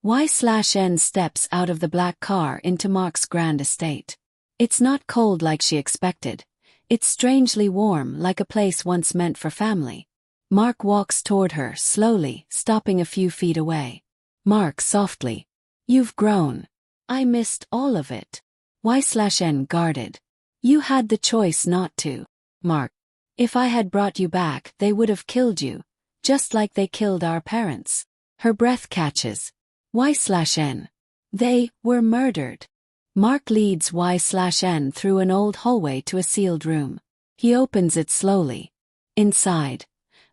Y/N steps out of the black car into Mark's grand estate. It's not cold like she expected. It's strangely warm, like a place once meant for family. Mark walks toward her, slowly, stopping a few feet away. Mark softly. You've grown. I missed all of it. Y/N guarded. You had the choice not to. Mark. If I had brought you back, they would have killed you, just like they killed our parents. Her breath catches. Y/N. They were murdered. Mark leads Y/N through an old hallway to a sealed room. He opens it slowly. Inside,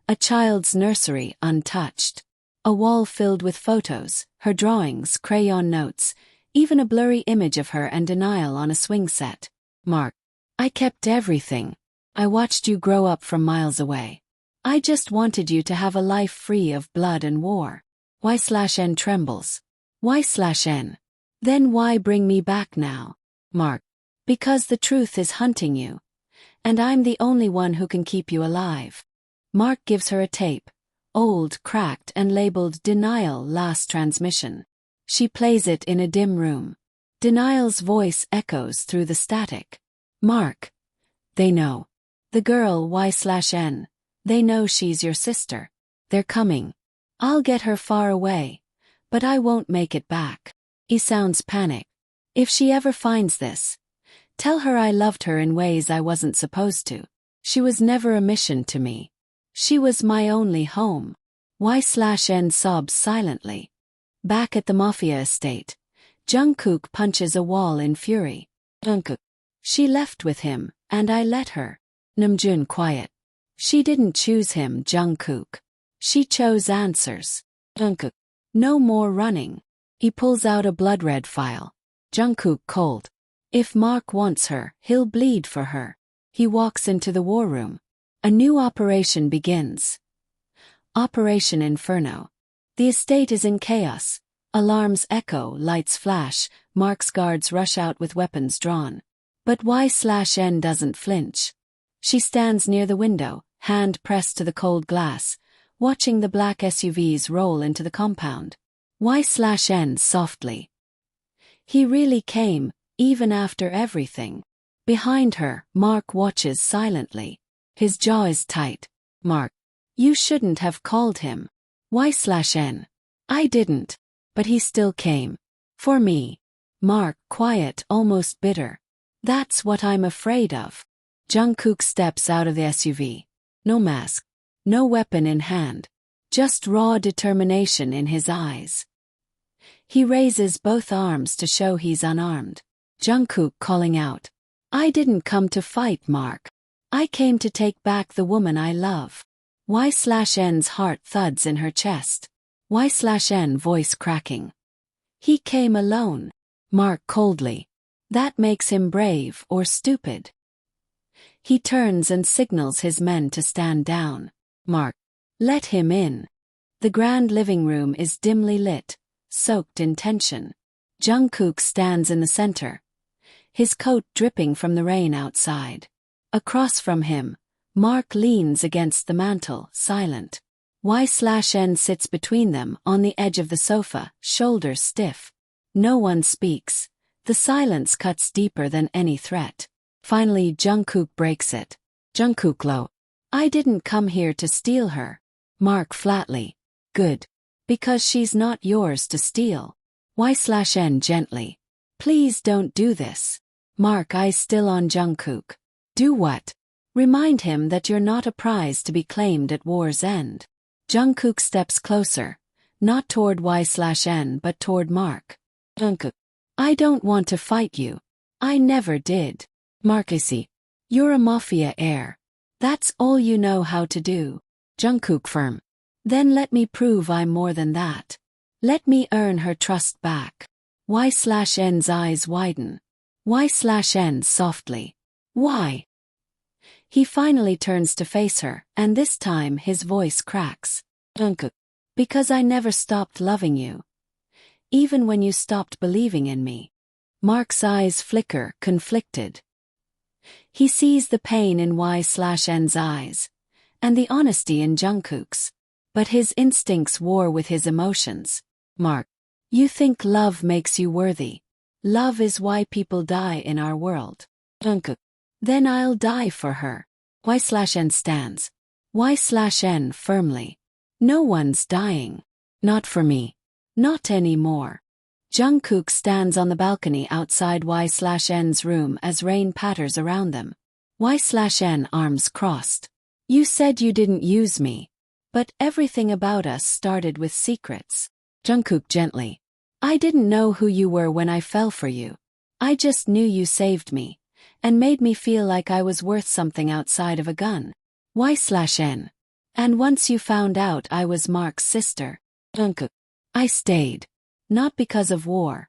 a child's nursery untouched. A wall filled with photos, her drawings, crayon notes, even a blurry image of her and denial on a swing set. Mark. I kept everything. I watched you grow up from miles away. I just wanted you to have a life free of blood and war. Y/N trembles. Y/N. Then why bring me back now? Mark. Because the truth is hunting you. And I'm the only one who can keep you alive. Mark gives her a tape. Old, cracked and labeled Denial Last Transmission. She plays it in a dim room. Denial's voice echoes through the static. Mark. They know. The girl Y/N. They know she's your sister. They're coming. I'll get her far away. But I won't make it back. He sounds panicked. If she ever finds this, tell her I loved her in ways I wasn't supposed to. She was never a mission to me. She was my only home. Y/N sobs silently. Back at the Mafia estate, Jungkook punches a wall in fury. Jungkook. She left with him, and I let her. Namjoon quiet. She didn't choose him, Jungkook. She chose answers. Jungkook. No more running. He pulls out a blood-red file. Jungkook cold. If Mark wants her, he'll bleed for her. He walks into the war room. A new operation begins. Operation Inferno. The estate is in chaos. Alarms echo, lights flash, Mark's guards rush out with weapons drawn. But Y/N doesn't flinch. She stands near the window, hand pressed to the cold glass, watching the black SUVs roll into the compound. Y/N softly. He really came, even after everything. Behind her, Mark watches silently. His jaw is tight. Mark. You shouldn't have called him. Y/N. I didn't. But he still came. For me. Mark, quiet, almost bitter. That's what I'm afraid of. Jungkook steps out of the SUV. No mask. No weapon in hand. Just raw determination in his eyes. He raises both arms to show he's unarmed. Jungkook calling out. I didn't come to fight, Mark. I came to take back the woman I love. Y/N's heart thuds in her chest. Y/N voice cracking. He came alone. Mark coldly. That makes him brave or stupid. He turns and signals his men to stand down. Mark. Let him in. The grand living room is dimly lit, soaked in tension. Jungkook stands in the center, his coat dripping from the rain outside. Across from him, Mark leans against the mantel, silent. Y/N sits between them on the edge of the sofa, shoulders stiff. No one speaks. The silence cuts deeper than any threat. Finally, Jungkook breaks it. Jungkook low. I didn't come here to steal her. Mark flatly. Good. Because she's not yours to steal. Y/N gently. Please don't do this. Mark eyes still on Jungkook. Do what? Remind him that you're not a prize to be claimed at war's end. Jungkook steps closer, not toward Y/N but toward Mark. Jungkook. I don't want to fight you. I never did. Markisi. You're a Mafia heir. That's all you know how to do. Jungkook firm. Then let me prove I'm more than that. Let me earn her trust back. Y/N's eyes widen. Y/N softly. Why? He finally turns to face her, and this time his voice cracks. Jungkook. Because I never stopped loving you. Even when you stopped believing in me. Mark's eyes flicker, conflicted. He sees the pain in Y/N's eyes, and the honesty in Jungkook's. But his instincts war with his emotions. Mark. You think love makes you worthy. Love is why people die in our world. Jungkook. Then I'll die for her. Y/N stands. Y/N firmly. No one's dying. Not for me. Not anymore. Jungkook stands on the balcony outside Y/N's room as rain patters around them. Y/N arms crossed. You said you didn't use me. But everything about us started with secrets. Jungkook gently. I didn't know who you were when I fell for you. I just knew you saved me, and made me feel like I was worth something outside of a gun. Y/N. And once you found out I was Mark's sister. Jungkook. I stayed. Not because of war.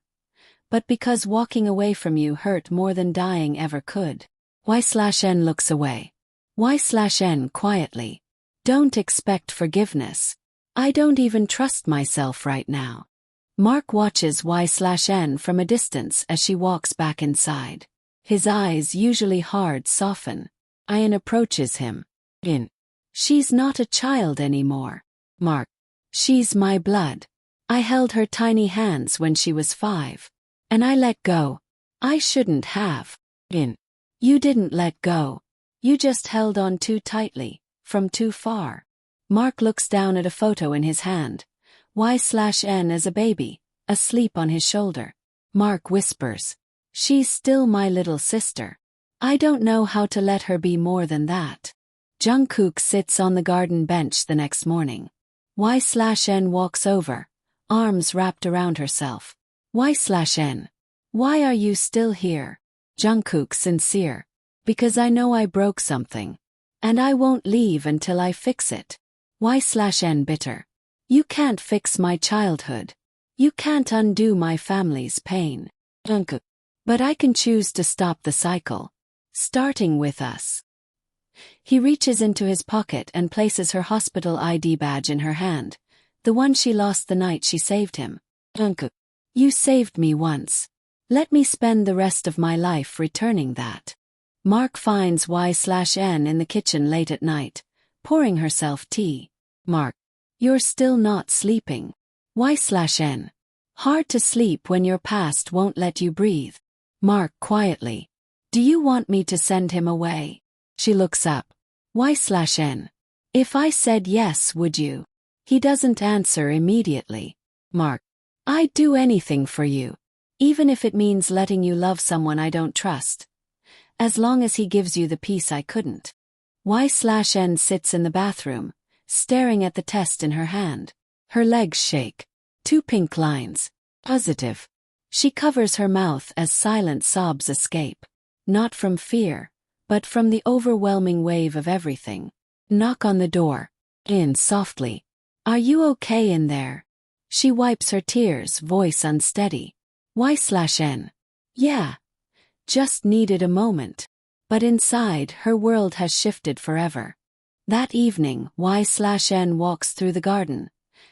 But because walking away from you hurt more than dying ever could. Y/N looks away. Y/N quietly. Don't expect forgiveness. I don't even trust myself right now. Mark watches Y/N from a distance as she walks back inside. His eyes, usually hard, soften. Ian approaches him. In. She's not a child anymore. Mark. She's my blood. I held her tiny hands when she was 5. And I let go. I shouldn't have. In. You didn't let go. You just held on too tightly, from too far. Mark looks down at a photo in his hand. Y/N as a baby, asleep on his shoulder. Mark whispers. She's still my little sister. I don't know how to let her be more than that. Jungkook sits on the garden bench the next morning. Y/N walks over, arms wrapped around herself. Y/N. Why are you still here? Jungkook sincere. Because I know I broke something. And I won't leave until I fix it. Y/N bitter. You can't fix my childhood. You can't undo my family's pain. Jungkook. But I can choose to stop the cycle. Starting with us. He reaches into his pocket and places her hospital ID badge in her hand, the one she lost the night she saved him. Jungkook. You saved me once. Let me spend the rest of my life returning that. Mark finds Y/N in the kitchen late at night, pouring herself tea. Mark. You're still not sleeping. Y/N. Hard to sleep when your past won't let you breathe. Mark quietly. Do you want me to send him away? She looks up. Y/N. If I said yes, would you? He doesn't answer immediately. Mark. I'd do anything for you. Even if it means letting you love someone I don't trust. As long as he gives you the peace I couldn't. Y/N sits in the bathroom, staring at the test in her hand. Her legs shake. 2 pink lines. Positive. She covers her mouth as silent sobs escape. Not from fear, but from the overwhelming wave of everything. Knock on the door. In softly. Are you okay in there? She wipes her tears, voice unsteady. Y/N. Yeah. Just needed a moment. But inside, her world has shifted forever. That evening, Y/N walks through the garden,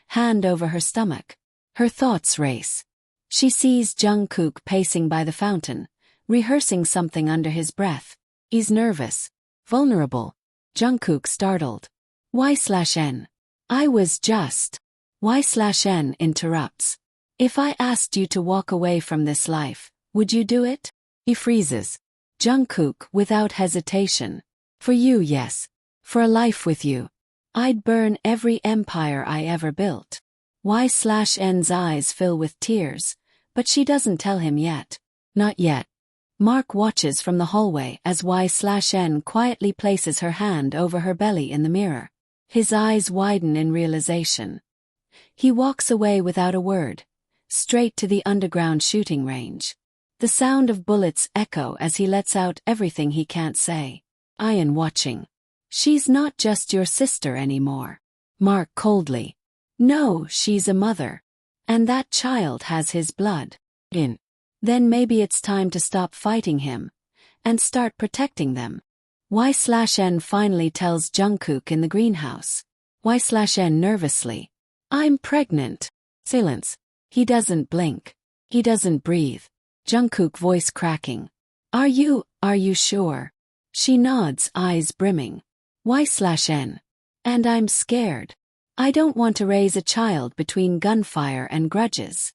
hand over her stomach. Her thoughts race. She sees Jungkook pacing by the fountain, rehearsing something under his breath. He's nervous, vulnerable. Jungkook startled. Y/N. I was just. Y/N interrupts. If I asked you to walk away from this life, would you do it? He freezes. Jungkook without hesitation. For you, yes. For a life with you. I'd burn every empire I ever built. Y/N's eyes fill with tears, but she doesn't tell him yet. Not yet. Mark watches from the hallway as Y/N quietly places her hand over her belly in the mirror. His eyes widen in realization. He walks away without a word, straight to the underground shooting range. The sound of bullets echo as he lets out everything he can't say. Ian watching. She's not just your sister anymore. Mark coldly. No, she's a mother. And that child has his blood. In. Then maybe it's time to stop fighting him. And start protecting them. Y/N finally tells Jungkook in the greenhouse. Y/N nervously. I'm pregnant. Silence. He doesn't blink. He doesn't breathe. Jungkook voice cracking. Are you sure? She nods, eyes brimming. Y/N. And I'm scared. I don't want to raise a child between gunfire and grudges.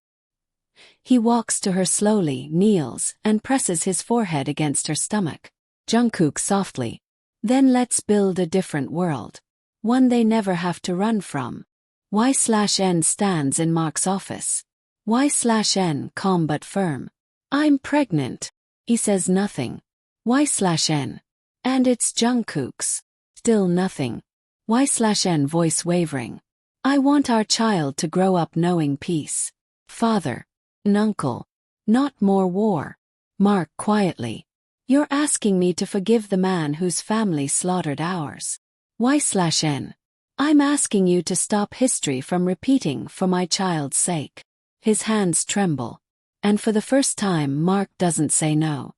He walks to her slowly, kneels, and presses his forehead against her stomach. Jungkook softly. Then let's build a different world. One they never have to run from. Y/N stands in Mark's office. Y/N calm but firm. I'm pregnant. He says nothing. Y/N. And it's Jungkook's. Still nothing. Y/N voice wavering. I want our child to grow up knowing peace. Father. Uncle. Not more war. Mark quietly. You're asking me to forgive the man whose family slaughtered ours. Y/N. I'm asking you to stop history from repeating for my child's sake. His hands tremble. And for the first time Mark doesn't say no.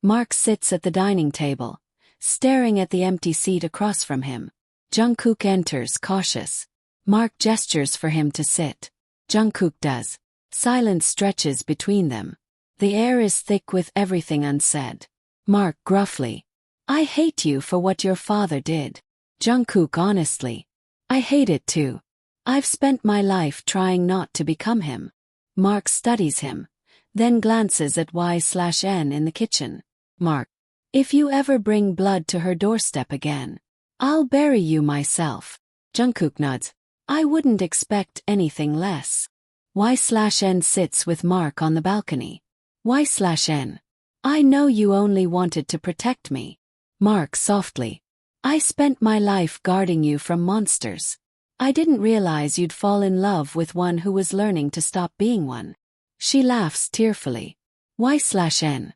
Mark sits at the dining table, staring at the empty seat across from him. Jungkook enters cautious. Mark gestures for him to sit. Jungkook does. Silence stretches between them. The air is thick with everything unsaid. Mark gruffly. I hate you for what your father did. Jungkook honestly. I hate it too. I've spent my life trying not to become him. Mark studies him, then glances at Y/N in the kitchen. Mark. If you ever bring blood to her doorstep again, I'll bury you myself. Jungkook nods. I wouldn't expect anything less. Y/N sits with Mark on the balcony. Y/N. I know you only wanted to protect me. Mark softly. I spent my life guarding you from monsters. I didn't realize you'd fall in love with one who was learning to stop being one. She laughs tearfully. Y/N.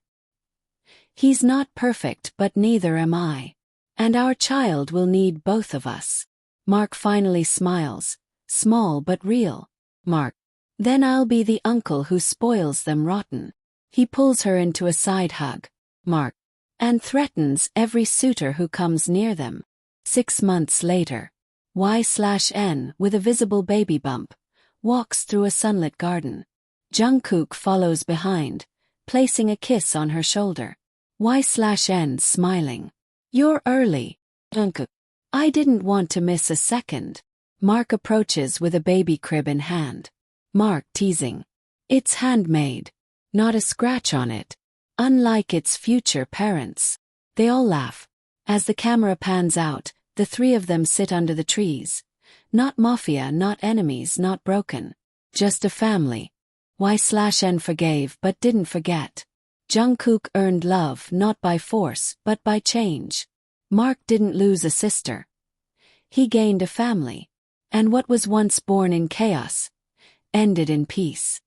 He's not perfect, but neither am I. And our child will need both of us. Mark finally smiles, small but real. Mark. Then I'll be the uncle who spoils them rotten. He pulls her into a side hug. Mark. And threatens every suitor who comes near them. 6 months later. Y/N, with a visible baby bump, walks through a sunlit garden. Jungkook follows behind, placing a kiss on her shoulder. Y/N smiling. You're early, Jungkook. I didn't want to miss a second. Mark approaches with a baby crib in hand. Mark teasing. It's handmade. Not a scratch on it. Unlike its future parents. They all laugh. As the camera pans out, the three of them sit under the trees. Not mafia, not enemies, not broken. Just a family. Y/N forgave but didn't forget. Jungkook earned love not by force but by change. Mark didn't lose a sister. He gained a family. And what was once born in chaos ended in peace.